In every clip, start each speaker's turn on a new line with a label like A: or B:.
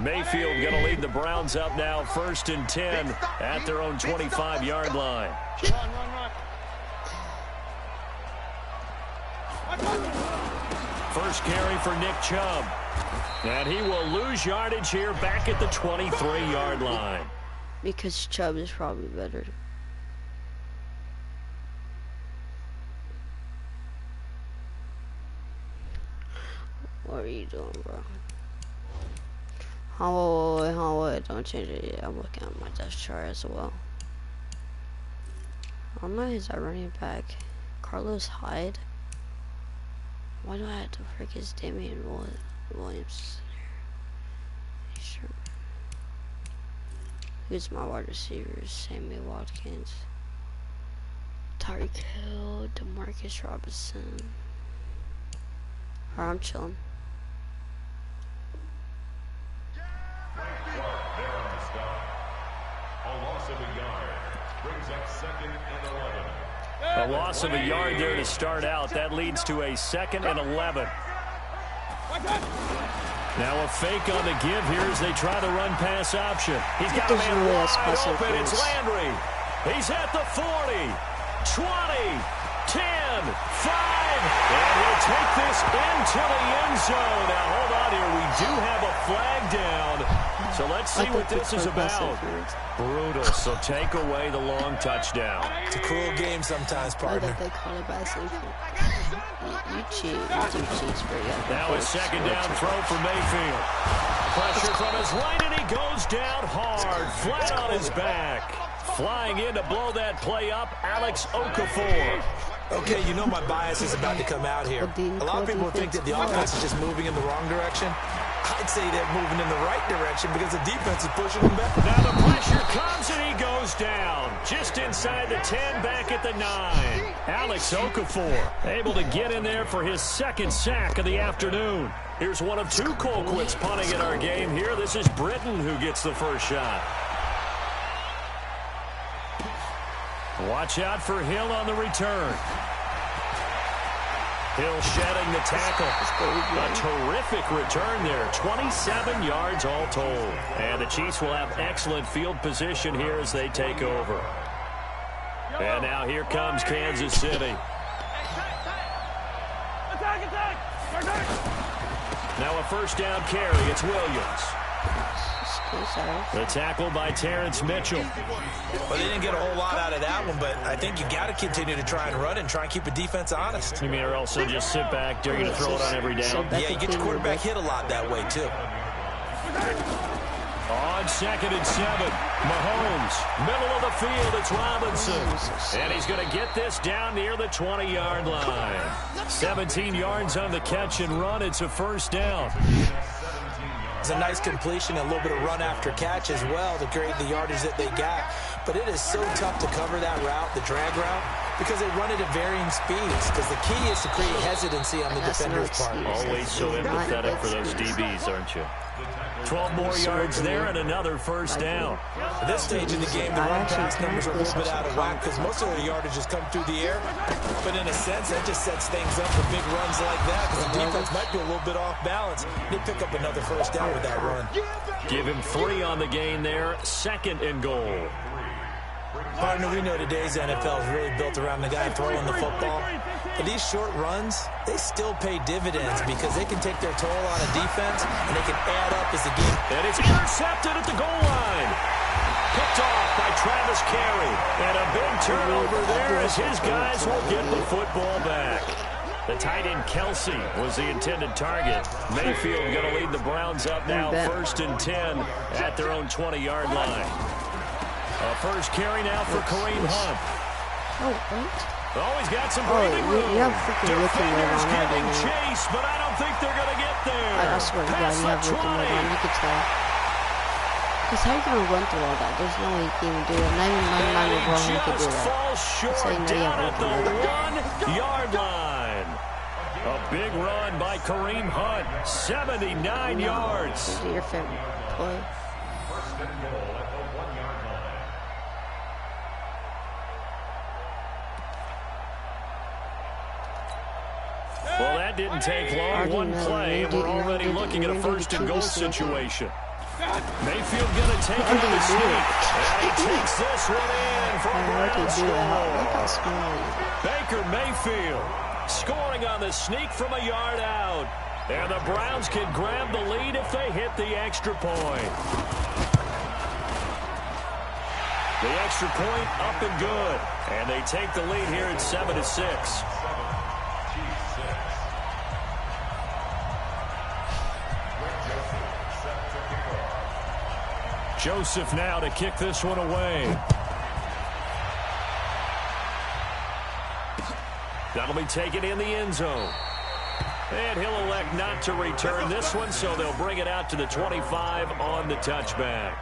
A: Mayfield going to lead the Browns up now, 1st and 10 at their own 25-yard line. First carry for Nick Chubb. And he will lose yardage here back at the 23-yard line.
B: Because Chubb is probably better. What are you doing, bro? Wait, don't change it yet. I'm looking at my depth chart as well. I don't know, is that running back Carlos Hyde? Why do I have to frick his Damian Williams? Sure. Who's my wide receivers? Sammy Watkins, Tyreek Hill, Demarcus Robinson. Alright, I'm chilling.
A: A loss of a yard there to start out. That leads to a 2nd and 11. Now a fake on the give here as they try the run pass option. He's got a man wide open. It's Landry. He's at the 40, 20, 10, 5. And he'll take this into the end zone. Now hold on here. We do have a flag down. So let's see what this is about. Brutal. So take away the long touchdown.
C: It's a cruel game sometimes, partner.
B: They call it by safety. You cheat. You do cheats for you.
A: Now a 2nd down throw for Mayfield. Pressure from his right, and he goes down hard, flat on his back. Flying in to blow that play up, Alex Okafor.
C: Okay, you know my bias is about to come out here. A lot of people think that the offense is just moving in the wrong direction. I'd say they're moving in the right direction because the defense is pushing them back.
A: Now the pressure comes and he goes down. Just inside the 10, back at the 9. Alex Okafor able to get in there for his 2nd sack of the afternoon. Here's one of 2 Colquitts punting in our game here. This is Britton who gets the first shot. Watch out for Hill on the return. Hill shedding the tackle. A terrific return there. 27 yards all told. And the Chiefs will have excellent field position here as they take over. And now here comes Kansas City. Now a 1st down carry. It's Williams. The tackle by Terrence Mitchell.
C: Well, they didn't get a whole lot out of that one, but I think you got to continue to try and run and try and keep the defense honest.
A: You mean or also just sit back, they're going to throw it on every down?
C: Yeah, you get your quarterback hit a lot that way, too.
A: On 2nd and 7, Mahomes, middle of the field, it's Robinson. And he's going to get this down near the 20-yard line. 17 yards on the catch and run. It's a 1st down.
C: It's a nice completion, a little bit of run after catch as well to create the yardage that they got. But it is so tough to cover that route, the drag route, because they run it at varying speeds. Because the key is to create hesitancy on the defender's part.
A: Always so empathetic for those DBs, aren't you? 12 more yards there and another 1st down.
C: At this stage in the game, the run-pass numbers are a little bit out of whack because most of their yardage has come through the air. But in a sense, that just sets things up for big runs like that because the defense might be a little bit off balance. They pick up another 1st down with that run.
A: Give him 3 on the gain there. 2nd and goal.
C: Partner, we know today's NFL is really built around the guy throwing the football. But these short runs, they still pay dividends because they can take their toll on a defense and they can add up as the game.
A: And it's intercepted at the goal line. Picked off by Travis Carey. And a big turnover there as his guys will get the football back. The tight end Kelsey was the intended target. Mayfield going to lead the Browns up now, 1st and 10 at their own 20-yard line. A 1st carry now for Kareem Hunt.
B: Oh, what?
A: Oh, he's got some breathing room.
B: You have freaking looking right on that.
A: Getting chase, but I don't think they're going to get there.
B: I swear to God, you have looking right on. You could tell. Because how are you going to run through all that? There's no way you can even do it. Not even my mind of wrong, you could do that.
A: Falls short down at the 1-yard line. A big run by Kareem Hunt. 79 yards.
B: This is your favorite play.
A: Well, that didn't take long. One play, and we're already looking at a 1st and goal situation. Mayfield going to take it to the sneak. And he takes this one in for a ground score. Baker Mayfield scoring on the sneak from a yard out. And the Browns can grab the lead if they hit the extra point. The extra point up and good. And they take the lead here at 7-6. Joseph now to kick this one away. That'll be taken in the end zone. And he'll elect not to return this one, so they'll bring it out to the 25 on the touchback.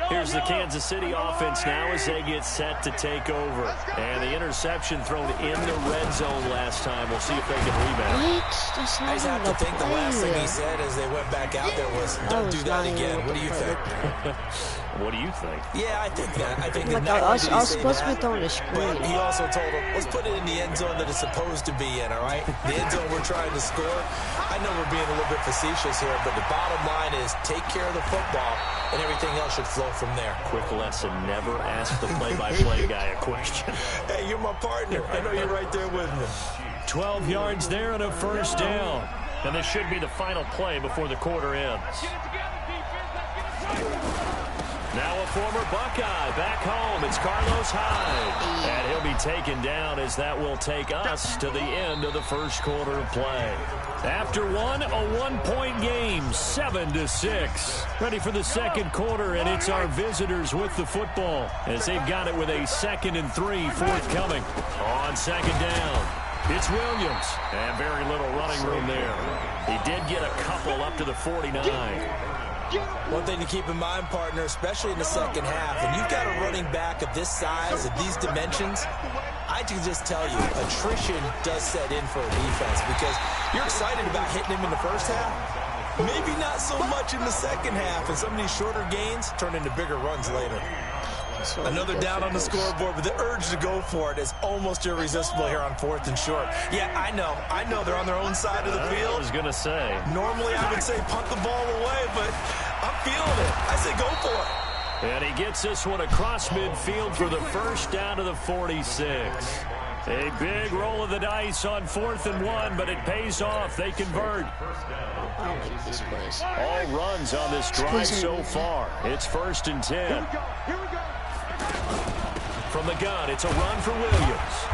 A: Here's the Kansas City offense now as they get set to take over. And the interception thrown in the red zone last time. We'll see if they can rebound.
C: I just have to think the last thing he said as they went back out there was, don't do that again. What do you think?
A: What do you think?
C: Yeah, I think that. I think
B: Like,
C: that
B: I was supposed to be throwing a screen.
C: But he also told him, let's put it in the end zone that it's supposed to be in, all right? The end zone we're trying to score. I know we're being a little bit facetious here, but the bottom line is take care of the football, and everything else should flow from there.
A: Quick lesson, never ask the play-by-play guy a question.
C: Hey, you're my partner. I know you're right there with me.
A: 12 yards there and a first down. And this should be the final play before the quarter ends. Now a former Buckeye back home. It's Carlos Hyde. And he'll be taken down as that will take us to the end of the first quarter of play. After one, a one-point game, 7-6. Ready for the second quarter, and it's our visitors with the football as they've got it with a 2nd and 3 forthcoming. On second down, it's Williams. And very little running room there. He did get a couple up to the 49.
C: One thing to keep in mind, partner, especially in the second half, when you've got a running back of this size, of these dimensions, I can just tell you, attrition does set in for a defense because you're excited about hitting him in the first half. Maybe not so much in the second half, and some of these shorter gains turn into bigger runs later. Another down on the scoreboard, but the urge to go for it is almost irresistible here on 4th and short. Yeah, I know they're on their own side of the field.
A: I was going to say.
C: Normally I would say punt the ball away, but I'm feeling it. I say go for it.
A: And he gets this one across midfield for the first down to the 46. A big roll of the dice on 4th and 1, but it pays off. They convert.
B: I don't like these plays.
A: All runs on this drive so far. It's 1st and 10. From the gun, it's a run for Williams.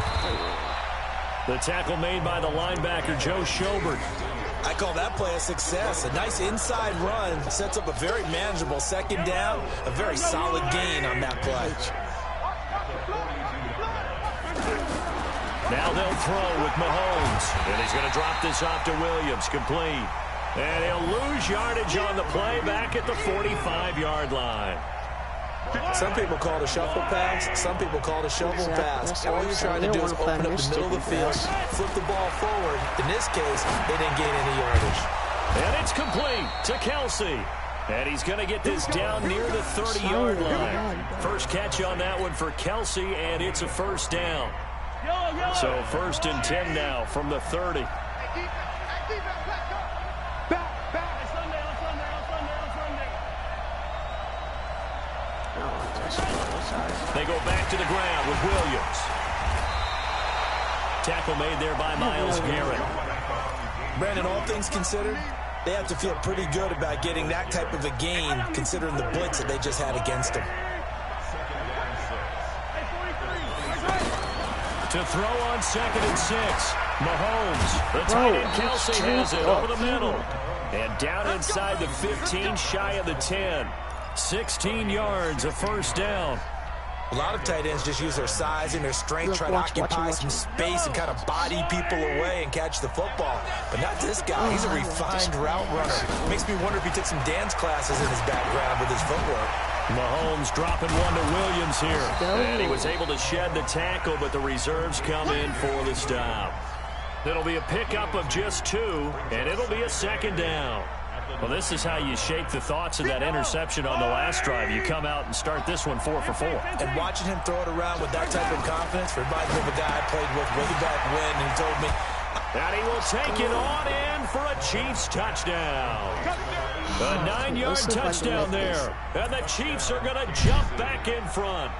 A: The tackle made by the linebacker, Joe Schobert.
C: I call that play a success. A nice inside run sets up a very manageable second down. A very solid gain on that play.
A: Now they'll throw with Mahomes. And he's going to drop this off to Williams. Complete. And he'll lose yardage on the play back at the 45-yard line.
C: Some people call it a shuffle pass. Some people call it a shovel pass. All you're trying to do is open up the middle of the field, flip the ball forward. In this case, they didn't gain any yardage.
A: And it's complete to Kelsey. And he's going to get this down near the 30-yard line. First catch on that one for Kelsey, and it's a first down. So 1st and 10 now from the 30. They go back to the ground with Williams. Tackle made there by Myles Garrett.
C: Brandon, all things considered, they have to feel pretty good about getting that type of a gain considering the blitz that they just had against them.
A: To throw on 2nd and 6. Mahomes. The tight end Kelsey has it over the middle. And down inside the 15, shy of the 10. 16 yards, a first down.
C: A lot of tight ends just use their size and their strength, try to occupy some space and kind of body people away and catch the football. But not this guy. He's a refined route runner. Makes me wonder if he took some dance classes in his background with his footwork.
A: Mahomes dropping one to Williams here. And he was able to shed the tackle, but the reserves come in for the stop. It'll be a pickup of just 2, and it'll be a second down. Well, this is how you shake the thoughts of that interception on the last drive. You come out and start this one 4 for 4.
C: And watching him throw it around with that type of confidence reminds me of a guy I played with way back when, and he told me,
A: And he will take it on in for a Chiefs touchdown. A 9-yard touchdown there. And the Chiefs are going to jump back in front.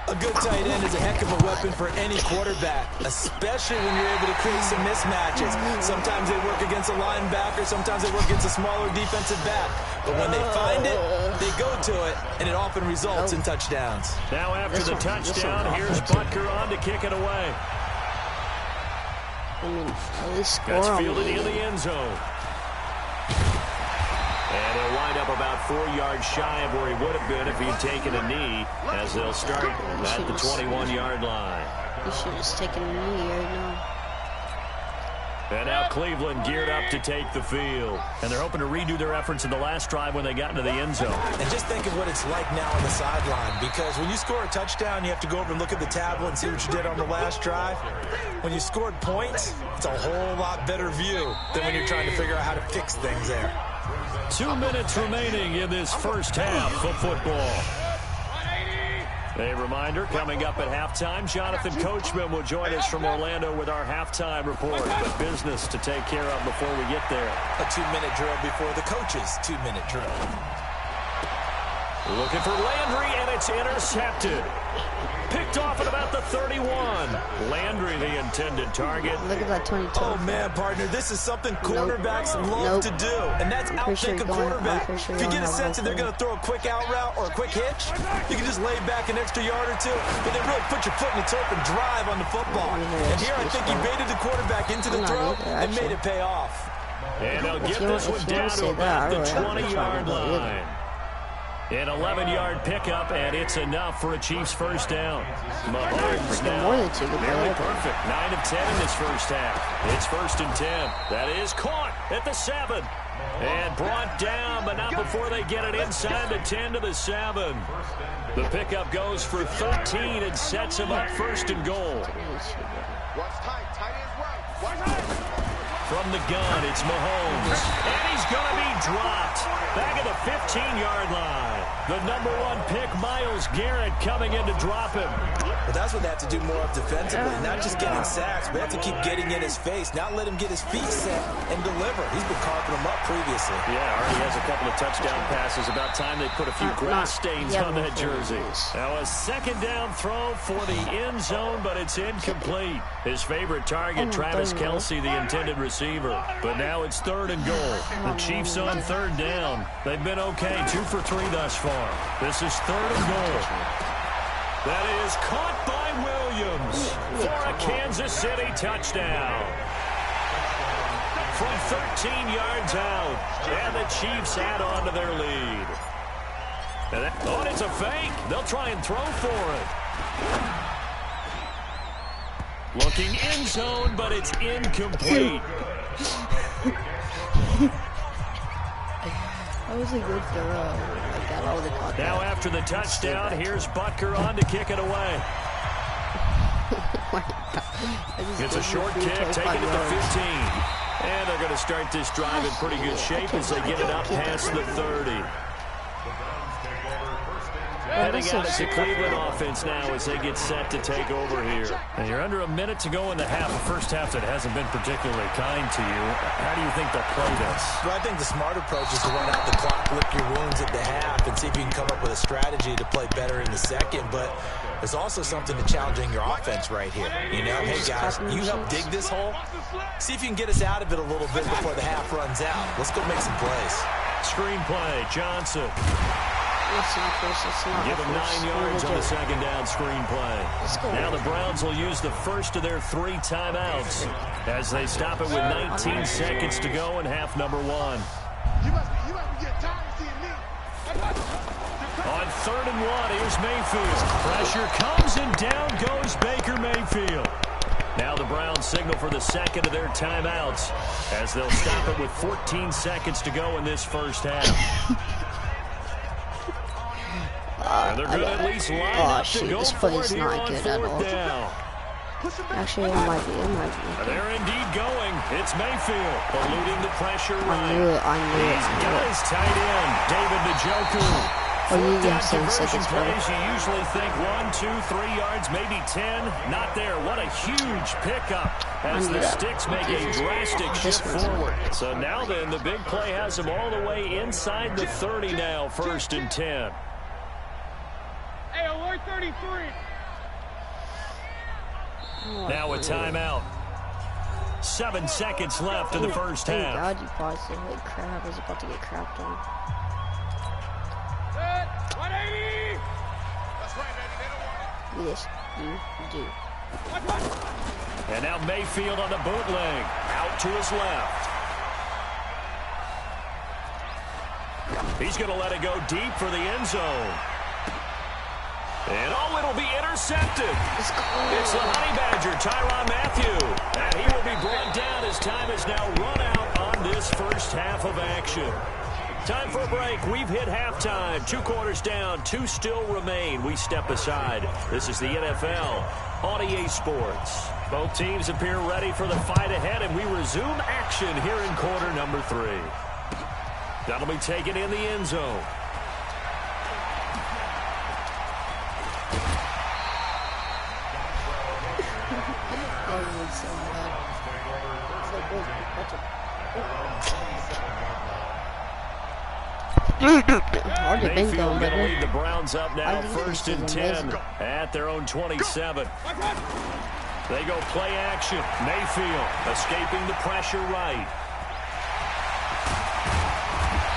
C: A good tight end is a heck of a weapon for any quarterback, especially when you're able to create some mismatches. Sometimes they work against a linebacker, sometimes they work against a smaller defensive back. But when they find it, they go to it, and it often results in touchdowns.
A: Now after the touchdown, here's Butker on to kick it away.
B: I mean, at least score
A: That's
B: on
A: fielded
B: me.
A: in the end zone. And he'll wind up about 4 yards shy of where he would have been if he'd taken a knee, as they'll start at the 21-yard line.
B: He should have taken a knee right now.
A: And now Cleveland geared up to take the field. And they're hoping to redo their efforts in the last drive when they got into the end zone.
C: And just think of what it's like now on the sideline, because when you score a touchdown, you have to go over and look at the tablet and see what you did on the last drive. When you scored points, it's a whole lot better view than when you're trying to figure out how to fix things there.
A: 2 minutes remaining in this first half of football. A reminder, coming up at halftime, Jonathan Coachman will join us from Orlando with our halftime report. But business to take care of before we get there.
C: A 2-minute drill before the coach's 2-minute drill.
A: Looking for Landry, and it's intercepted. Picked off at about the 31. Landry, the intended target.
B: Look at that 22.
C: Oh, man, partner, this is something quarterbacks love to do, and that's outthink a quarterback. If you get a sense that they're going to throw a quick out route or a quick hitch, you can just lay back an extra yard or two, but then really put your foot in the turf and drive on the football. And here I think he baited the quarterback into the throw and made it pay off.
A: And they'll get this one down to about the 20-yard line. An 11-yard pickup, and it's enough for a Chiefs first down. Mahomes now nearly perfect. 9 of 10 in this first half. It's 1st and 10. That is caught at the 7. And brought down, but not before they get it inside the 10 to the 7. The pickup goes for 13 and sets him up 1st and goal. From the gun, it's Mahomes. And he's going to be dropped. Back at the 15-yard line. The #1 pick, Myles Garrett, coming in to drop him.
C: But that's what they have to do more of defensively. Not just getting sacks, but they have to keep getting in his face. Not let him get his feet set and deliver. He's been carving them up previously.
A: Yeah, already has a couple of touchdown passes. About time they put a few grass stains on that jersey. Now a 2nd down throw for the end zone, but it's incomplete. His favorite target, Travis Kelce, the intended receiver. But now it's 3rd and goal. The Chiefs on 3rd down. They've been okay, 2 for 3 thus far. This is 3rd and goal. That is caught by Williams for a Kansas City touchdown. From 13 yards out, and the Chiefs add on to their lead. And it's a fake. They'll try and throw for it. Looking end zone, but it's incomplete.
B: That was a good throw.
A: Now after the touchdown, here's Butker on to kick it away. It's a short kick, taken at the 15. And they're going to start this drive in pretty good shape as they get it up past the 30. Heading out as the Cleveland offense now as they get set to take over here. And you're under a minute to go in the half. The first half that hasn't been particularly kind to you. How do you think they'll play this?
C: Well, I think the smart approach is to run out the clock, lick your wounds at the half, and see if you can come up with a strategy to play better in the second. But there's also something to challenging your offense right here. You know, hey, guys, you help dig this hole. See if you can get us out of it a little bit before the half runs out. Let's go make some plays.
A: Screenplay, Johnson. Give them 9 yards on the 2nd down screenplay. Now the Browns will use the first of their 3 timeouts as they stop it with 19 seconds to go in half #1. On 3rd and 1, here's Mayfield. Pressure comes and down goes Baker Mayfield. Now the Browns signal for the 2nd of their timeouts as they'll stop it with 14 seconds to go in this first half. And they're going to at least line up to go for it here on 4th down.
B: Actually, it might be.
A: And they're indeed going. It's Mayfield eluding the pressure right.
B: I knew it.
A: He's got his tight end, David Njoku.
B: Oh, you
A: Down
B: have 7
A: conversion
B: seconds, bro.
A: plays, you usually think 1, 2, 3 yards, maybe 10. Not there. What a huge pickup as the Sticks make a drastic shift forward. So now then, the big play has them all the way inside the 30 now, 1st and 10.
D: Hey, alert 33.
A: Now a timeout. 7 seconds left in the first
B: Thank
A: half.
B: God you paused it. Holy crap, I was about to get crapped on.
D: 180. That's right, baby. They don't want it.
B: Yes, you do.
A: And now Mayfield on the bootleg. Out to his left. He's going to let it go deep for the end zone. And oh, it'll be intercepted. It's the Honey Badger, Tyrann Mathieu. And he will be brought down as time is now run out on this first half of action. Time for a break. We've hit halftime. 2 quarters down. 2 still remain. We step aside. This is the NFL on EA Sports. Both teams appear ready for the fight ahead, and we resume action here in quarter number 3. That'll be taken in the end zone. Mayfield going to lead the Browns up now, 1st and 10 at their own 27. They go play action. Mayfield escaping the pressure right.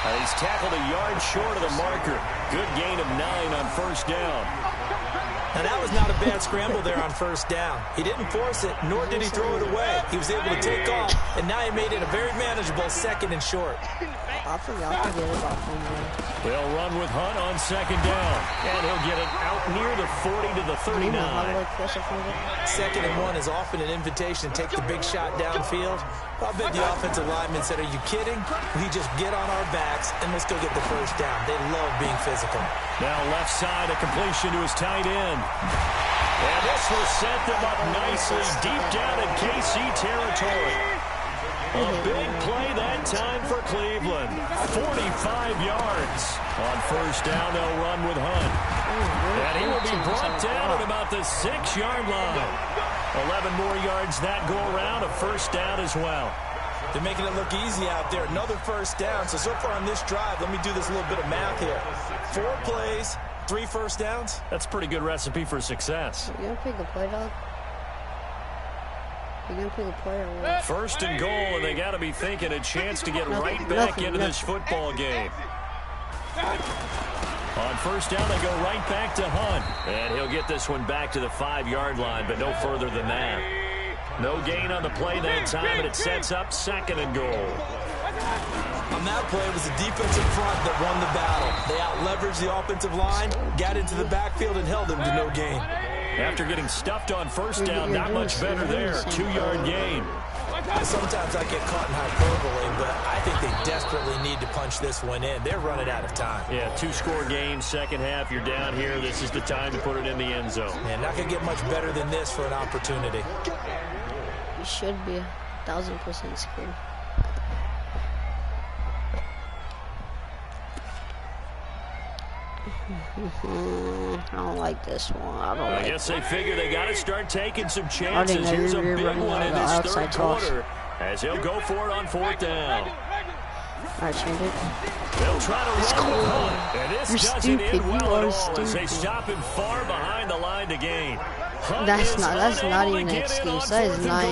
A: And he's tackled a yard short of the marker. Good gain of 9 on 1st down.
C: Now, that was not a bad scramble there on 1st down. He didn't force it, nor did he throw it away. He was able to take off, and now he made it a very manageable 2nd and short.
B: I forgot to get it off from there.
A: They'll run with Hunt on 2nd down. And he'll get it out near the 40 to the 39.
C: 2nd and 1 is often an invitation to take the big shot downfield. I bet the offensive lineman said, are you kidding? We just get on our backs, and let's go get the 1st down. They love being physical.
A: Now left side, a completion to his tight end. And this will set them up nicely deep down in KC territory. A big play that time for Cleveland. 45 yards. On 1st down, they'll run with Hunt. And he will be brought down at about the 6-yard line. 11 more yards that go around, a 1st down as well.
C: They're making it look easy out there. Another 1st down. So far on this drive, let me do this little bit of math here. 4 plays, 3 1st downs.
A: That's a pretty good recipe for success.
B: You gonna pick the play, dog? You gonna pick the play or what?
A: 1st and goal, and they got to be thinking a chance to get right back into this football game. On 1st down, they go right back to Hunt. And he'll get this one back to the 5-yard line, but no further than that. No gain on the play that time, and it sets up 2nd and goal.
C: On that play, it was the defensive front that won the battle. They out-leveraged the offensive line, got into the backfield, and held them to no gain.
A: After getting stuffed on 1st down, not much better there. 2-yard gain.
C: Sometimes I get caught in hyperbole, but I think they desperately need to punch this one in. They're running out of time.
A: Yeah, 2-score game, 2nd half. You're down here. This is the time to put it in the end zone.
C: Man, not going to get much better than this for an opportunity.
B: You should be 1,000% scared. I don't like this one. I
A: guess they figure they got to start taking some chances. Here's a big one in this 3rd quarter as he'll go for it on 4th down.
B: Alright, change it.
A: They'll try to run with Hunt, and this doesn't end well at all as they stop him far behind the line to gain.
B: That's not even an excuse. That is not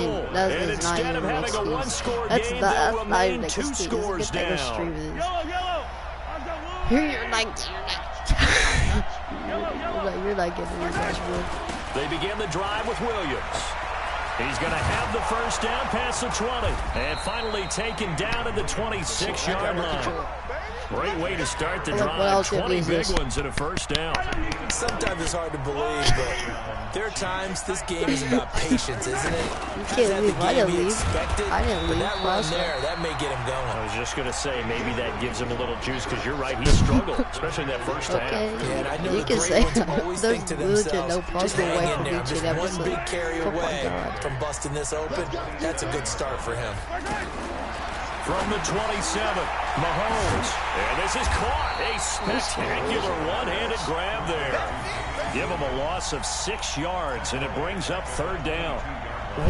B: even an excuse. That's not even an excuse. Get that streaming. You're not getting any guys, bro.
A: They begin the drive with Williams. He's going to have the 1st down past the 20. And finally taken down at the 26-yard line. Great way to start the drive. 20 big ones at a 1st down.
C: Sometimes it's hard to believe, but there are times this game is about patience, isn't it?
B: You can't leave. I didn't leave. I didn't leave.
C: That run there, that may get him going.
A: I was just going to say, maybe that gives him a little juice, because you're right, he struggled, especially in that 1st half.
C: Yeah, and I know
B: you
C: the
B: can
C: great
B: say
C: ones always think to themselves,
B: no
C: just hang in there.
B: from
C: Just one big carry away from busting this open. That's a good start for him.
A: From the 27, Mahomes. And this is caught. A spectacular one-handed grab there. Give him a loss of 6 yards, and it brings up 3rd down.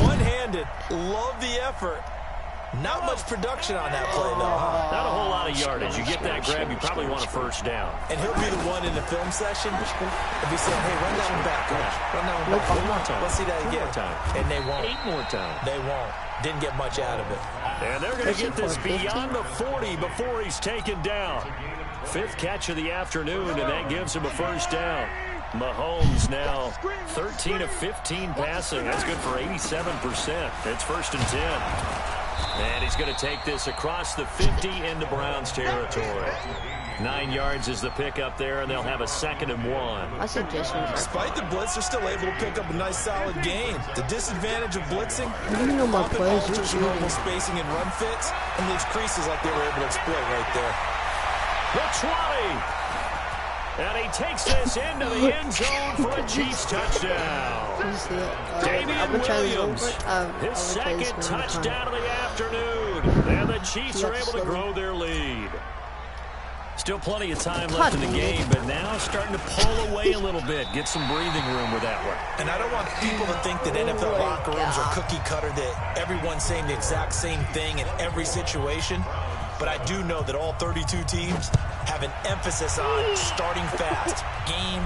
C: One-handed. Love the effort. Not much production on that play, though, huh?
A: Not a whole lot of yardage. You get that grab, you probably want a 1st down.
C: And he'll be the one in the film session if he said, hey, run that one back, coach. Run that one back.
A: One more time.
C: Let's see that again.
A: One more time.
C: And they won't.
A: 8 more times.
C: They won't. Didn't get much out of it.
A: And they're going to get this beyond the 40 before he's taken down. 5th catch of the afternoon, and that gives him a 1st down. Mahomes now 13 of 15 passing. That's good for 87%. It's 1st and 10. And he's going to take this across the 50 into Browns territory. 9 yards is the pickup there, and they'll have a 2nd and 1.
B: I suggest
C: Despite the blitz, they're still able to pick up a nice, solid gain. The disadvantage of blitzing, often alters normal spacing and run fits, and leaves creases like they were able to exploit right there.
A: The 20. And he takes this into the end zone for a Chiefs touchdown. Damian Williams, his 2nd touchdown of the afternoon. And the Chiefs are able to grow their lead. Still plenty of time left in the game, but now starting to pull away a little bit. Get some breathing room with that one.
C: And I don't want people to think that NFL locker rooms are cookie cutter, that everyone's saying the exact same thing in every situation. But I do know that all 32 teams have an emphasis on starting fast. Game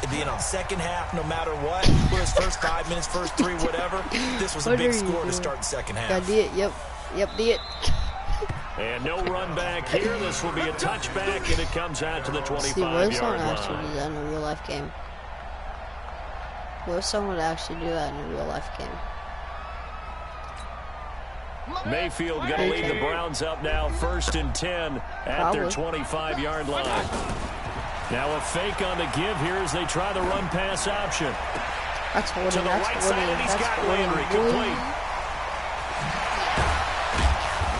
C: being on 2nd half no matter what. Whether it's first 5 minutes, first 3, whatever. This was a big score to start the 2nd half.
B: I did, yep, did.
A: And no run back here. This will be a touchback, and it comes out to the 25-yard line.
B: Actually do that in a real-life game? What if someone would actually do that in a real-life game?
A: Mayfield going to lead the Browns up now, 1st and 10 at their 25-yard line. Now a fake on the give here as they try the run-pass option. To the right side, and he's got Landry complete.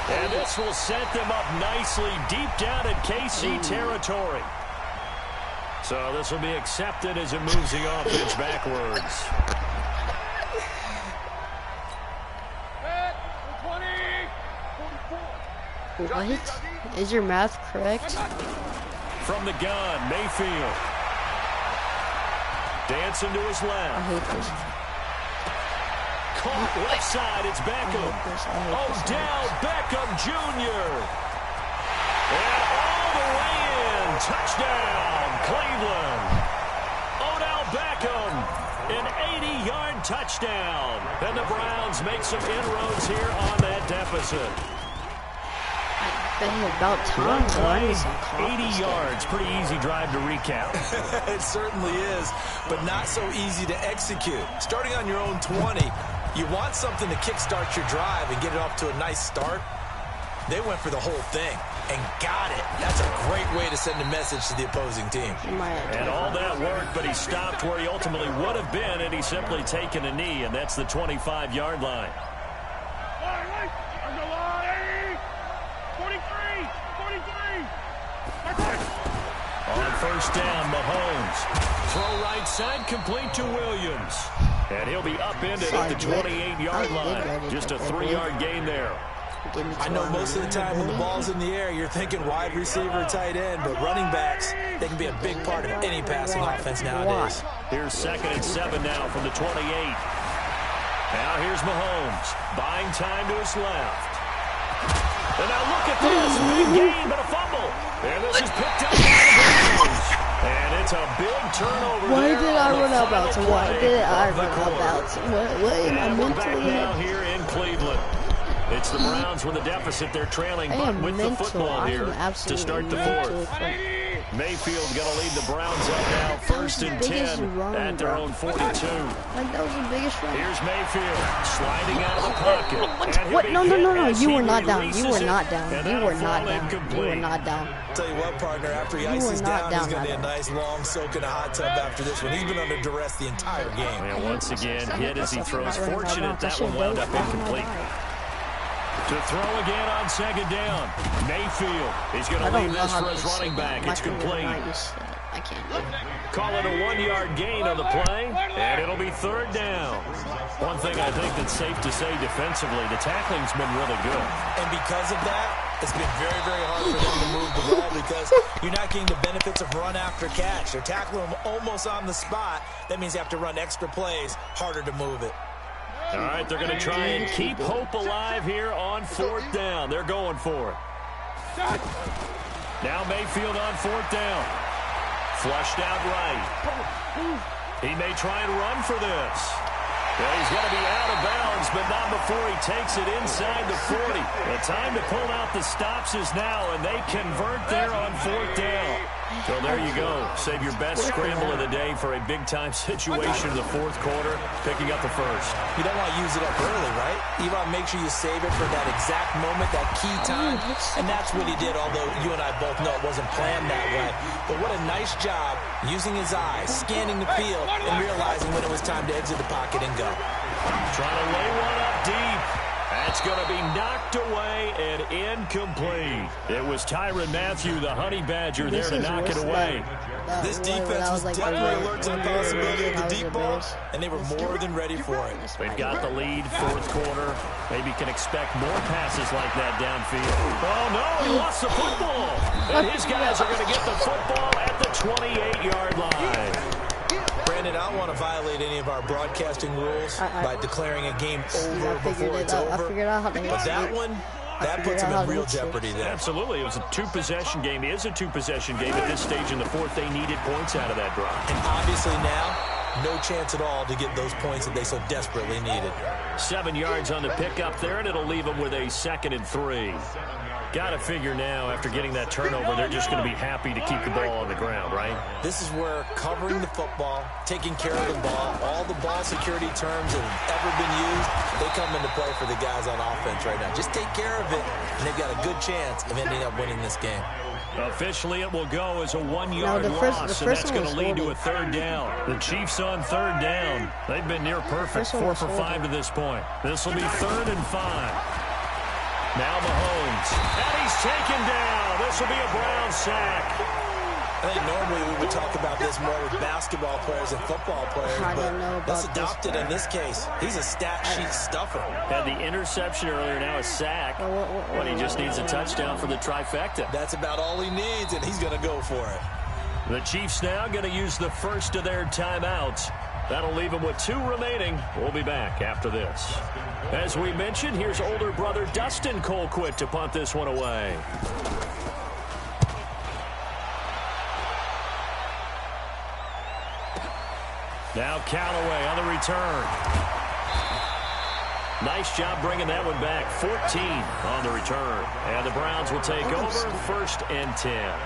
A: And this will set them up nicely deep down in KC territory. So this will be accepted as it moves the offense backwards.
B: What? Is your math correct?
A: From the gun, Mayfield. Dancing to his left.
B: I hate this.
A: Caught left side, it's Beckham. Odell Beckham Jr. And all the way in. Touchdown, Cleveland. Odell Beckham, an 80-yard touchdown. And the Browns make some inroads here on that deficit.
B: About time,
A: 80 yards, pretty easy drive to recap.
C: It certainly is, but not so easy to execute. Starting on your own 20, you want something to kickstart your drive and get it off to a nice start. They went for the whole thing and got it. That's a great way to send a message to the opposing team.
A: And all that work, but he stopped where he ultimately would have been had he simply taken a knee, and that's the 25-yard line. On 1st down, Mahomes. Throw right side, complete to Williams. And he'll be upended at the 28-yard line. Just a 3-yard gain there.
C: I know most of the time when the ball's in the air, you're thinking wide receiver, tight end, but running backs, they can be a big part of any passing offense nowadays.
A: Here's 2nd and 7 now from the 28. Now here's Mahomes, buying time to his left. And now look at this, big gain, but a fumble. And this is picked up by the Browns. And it's a big turnover.
B: Why did I run out bounds? Why did I run out bounds? What am I mentally
A: now here in Cleveland. It's the Browns with a deficit. They're trailing, but with the football here to start the 4th. Mayfield going to lead the Browns up now, 1st and 10 at their own 42.
B: Like, that was the biggest run.
A: Here's Mayfield sliding out of the pocket.
B: What? No. You were not down. You were not down. You were not down. You were not down.
C: Tell you what, partner, after he ices down, he's going to need a nice long soak in a hot tub after this one. He's been under duress the entire game.
A: And once again, hit as he throws. Fortunate that one wound up incomplete. To throw again on 2nd down. Mayfield. He's going to leave this for his running back. It's complete.
B: I can't do it.
A: Call it a 1-yard gain on the play, and it'll be 3rd down. One thing I think that's safe to say defensively, the tackling's been really good.
C: And because of that, it's been very, very hard for them to move the ball because you're not getting the benefits of run after catch. They're tackling them almost on the spot. That means you have to run extra plays, harder to move it.
A: All right, they're going to try and keep hope alive here on 4th down. They're going for it. Now Mayfield on 4th down. Flushed out right. He may try and run for this. Well, he's going to be out of bounds, but not before he takes it inside the 40. The time to pull out the stops is now, and they convert there on 4th down. So there you go. Save your best scramble of the day for a big-time situation in the 4th quarter, picking up the first.
C: You don't want to use it up early, right? You want to make sure you save it for that exact moment, that key time. And that's what he did, although you and I both know it wasn't planned that way. But what a nice job using his eyes, scanning the field, and realizing when it was time to exit the pocket and go.
A: Trying to lay one up deep. That's going to be knocked away and incomplete. It was Tyrann Mathieu, the Honey Badger, there to knock it away.
C: This defense was definitely alert to the possibility of the deep ball, and they were more than ready for it.
A: They've got the lead, 4th quarter. Maybe can expect more passes like that downfield. Oh, no, he lost the football. And his guys are going to get the football at the 28-yard line.
C: Brandon, I don't want to violate any of our broadcasting rules by declaring a game over before it's over. But that one, that puts them in real jeopardy there.
A: Absolutely. It was a 2-possession game. It is a 2-possession game at this stage in the 4th. They needed points out of that drive.
C: And obviously now, no chance at all to get those points that they so desperately needed.
A: 7 yards on the pickup there, and it'll leave them with a 2nd and 3. Got to figure now, after getting that turnover, they're just going to be happy to keep the ball on the ground, right?
C: This is where covering the football, taking care of the ball, all the ball security terms that have ever been used, they come into play for the guys on offense right now. Just take care of it, and they've got a good chance of ending up winning this game.
A: Officially, it will go as a 1-yard loss, and that's going to lead to a 3rd down. The Chiefs on 3rd down. They've been near perfect, 4 for 5 to this point. This will be 3rd and 5. Now Mahomes, and he's taken down. This will be a Brown sack.
C: I think normally we would talk about this more with basketball players and football players, but that's adopted in this case. He's a stat sheet stuffer.
A: Had the interception earlier, now a sack. But he just needs a touchdown for the trifecta.
C: That's about all he needs, and he's going to go for it.
A: The Chiefs now going to use the first of their timeouts. That'll leave them with 2 remaining. We'll be back after this. As we mentioned, here's older brother Dustin Colquitt to punt this one away. Now Callaway on the return. Nice job bringing that one back. 14 on the return. And the Browns will take over 1st and 10.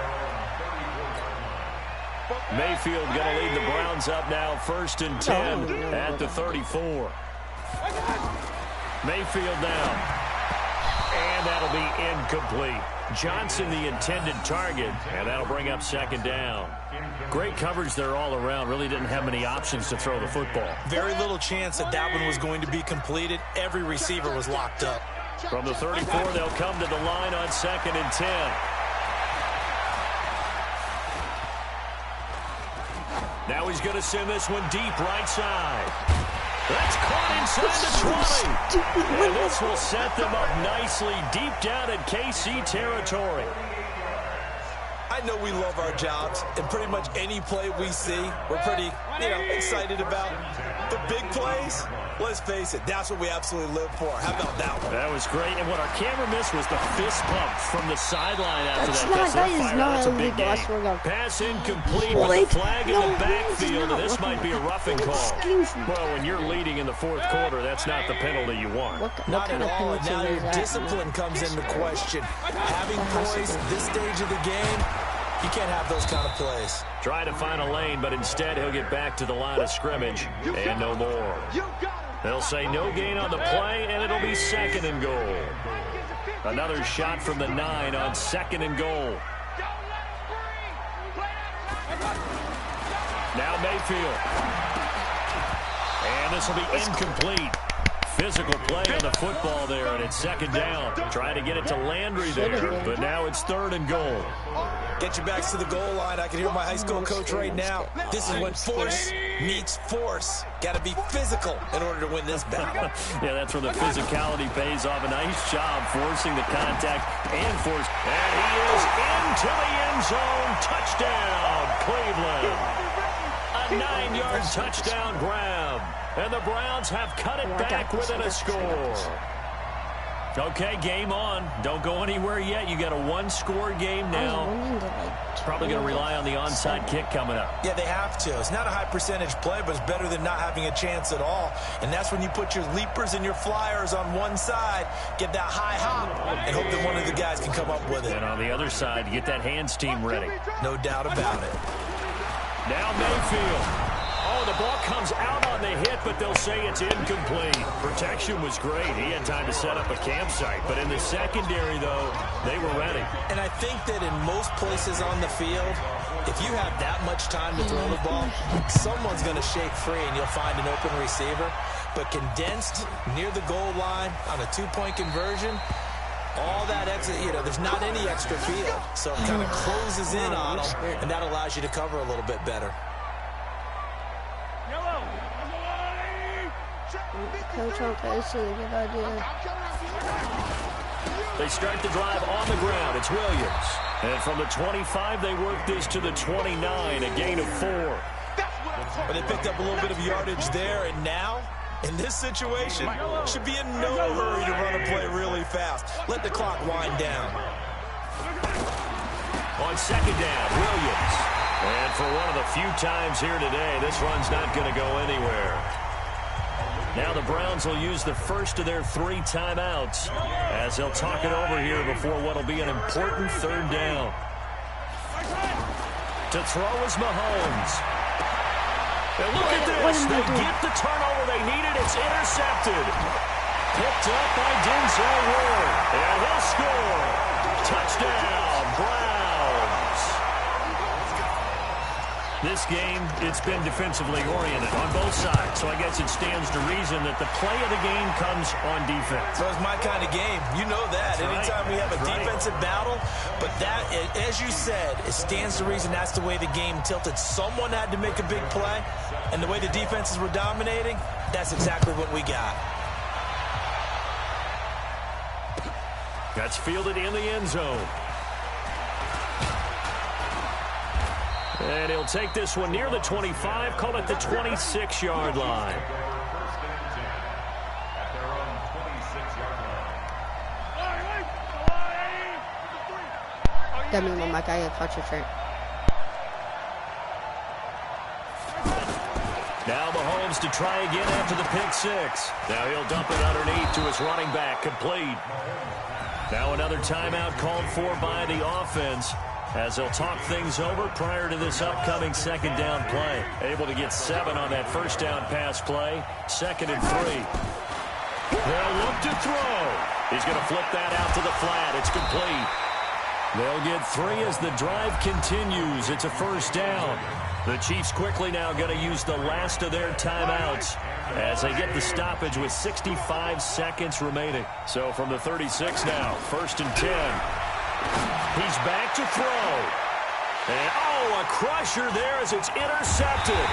A: Mayfield going to lead the Browns up now 1st and 10 at the 34. Mayfield now. And that'll be incomplete. Johnson the intended target, and that'll bring up 2nd down. Great coverage there all around. Really didn't have many options to throw the football.
C: Very little chance that that one was going to be completed. Every receiver was locked up.
A: From the 34, they'll come to the line on 2nd and 10. Now he's going to send this one deep right side. That's caught inside the 20. And this will set them up nicely deep down in KC territory.
C: I know we love our jobs, and pretty much any play we see, we're pretty, excited about. The big plays, let's face it, that's what we absolutely live for. How about that one?
A: That was great, and what our camera missed was the fist pump from the sideline after
B: that is not illegal. I swear to God.
A: Pass incomplete with the flag in the backfield, and this might be a roughing call. Well, when you're leading in the 4th quarter, that's not the penalty you want.
C: Not at all, and now your discipline comes into question. Having points at this stage of the game, you can't have those kind of plays.
A: Try to find a lane, but instead he'll get back to the line of scrimmage, and no more. They'll say no gain on the play, and it'll be 2nd and goal. Another shot from the 9 on 2nd and goal. Now Mayfield. And this will be incomplete. physical play on the football there, and it's second down. Trying to get it to Landry there, but now it's 3rd and goal.
C: Get your backs to the goal line. I can hear my high school coach right now. This is when force meets force. Got to be physical in order to win this battle.
A: Yeah, that's where the physicality pays off. A nice job forcing the contact and force. And he is into the end zone. Touchdown, Cleveland. A 9-yard touchdown grab. And the Browns have cut it back within a score. Okay, game on. Don't go anywhere yet. You got a 1-score game now. Probably going to rely on the onside kick coming up.
C: Yeah, they have to. It's not a high percentage play, but it's better than not having a chance at all. And that's when you put your leapers and your flyers on one side, get that high hop, and hope that one of the guys can come up with it.
A: And on the other side, get that hands team ready.
C: No doubt about it.
A: Now Mayfield. Oh, the ball comes out on the hit, but they'll say it's incomplete. Protection was great. He had time to set up a campsite. But in the secondary, though, they were ready.
C: And I think that in most places on the field, if you have that much time to throw the ball, someone's going to shake free and you'll find an open receiver. But condensed near the goal line on a 2-point conversion, all that extra, there's not any extra field. So it kind of closes in on them, and that allows you to cover a little bit better.
B: Coach, okay, this is a good idea.
A: They start the drive on the ground. It's Williams. And from the 25, they work this to the 29, a gain of 4.
C: But they picked up a little bit of yardage there, and now, in this situation, should be in no hurry to run a play really fast. Let the clock wind down.
A: On second down, Williams. And for one of the few times here today, this run's not going to go anywhere. Now the Browns will use the first of their 3 timeouts as they'll talk it over here before what will be an important 3rd down. To throw is Mahomes. And look at this. They get the turnover they needed. It's intercepted. Picked up by Denzel Ward. And he'll score. Touchdown, Browns. This game, it's been defensively oriented on both sides, so I guess it stands to reason that the play of the game comes on defense.
C: So it's my kind of game. You know that.
A: That's
C: Anytime
A: right.
C: we have a defensive battle, but that, as you said, it stands to reason that's the way the game tilted. Someone had to make a big play, and the way the defenses were dominating, that's exactly what we got.
A: That's fielded in the end zone. And he'll take this one near the 25, call it the 26-yard line.
B: That means my guy got touch a train.
A: Now Mahomes to try again after the pick 6. Now he'll dump it underneath to his running back, complete. Now another timeout called for by the offense, as they'll talk things over prior to this upcoming 2nd down play. Able to get 7 on that 1st down pass play. 2nd and 3. They'll look to throw. He's going to flip that out to the flat. It's complete. They'll get 3 as the drive continues. It's a 1st down. The Chiefs quickly now going to use the last of their timeouts as they get the stoppage with 65 seconds remaining. So from the 36 now, 1st and 10. He's back to throw. And, oh, a crusher there as it's intercepted.